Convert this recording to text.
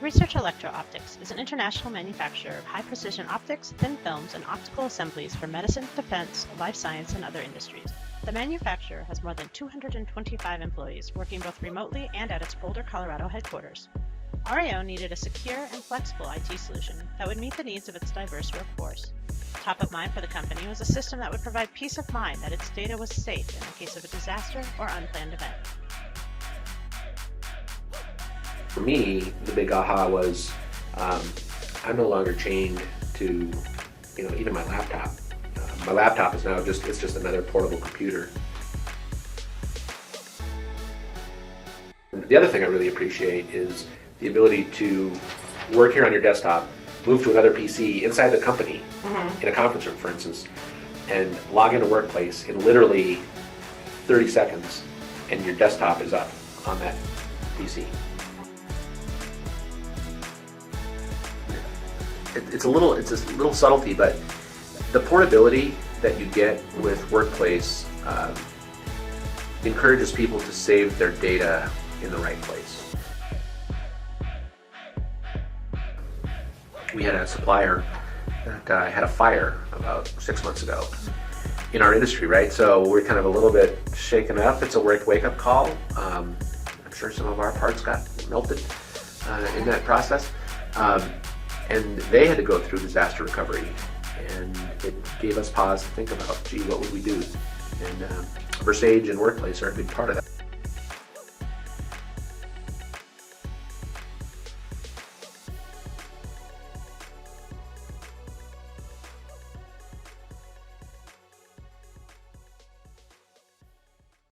Research Electro Optics is an international manufacturer of high-precision optics, thin films, and optical assemblies for medicine, defense, life science, and other industries. The manufacturer has more than 225 employees working both remotely and at its Boulder, Colorado headquarters. REO needed a secure and flexible IT solution that would meet the needs of its diverse workforce. Top of mind for the company was a system that would provide peace of mind that its data was safe in the case of a disaster or unplanned event. For me, the big aha was I'm no longer chained to, even my laptop. My laptop is now it's just another portable computer. The other thing I really appreciate is the ability to work here on your desktop, move to another PC inside the company, in a conference room, for instance, and log into Workplace in literally 30 seconds, and your desktop is up on that PC. It's a little subtlety, but the portability that you get with Workplace encourages people to save their data in the right place. We had a supplier that had a fire about 6 months ago in our industry, right? So we're kind of a little bit shaken up. It's a wake-up call. I'm sure some of our parts got melted in that process. And they had to go through disaster recovery, and it gave us pause to think about, gee, what would we do? And Virsage and Workplace are a big part of that.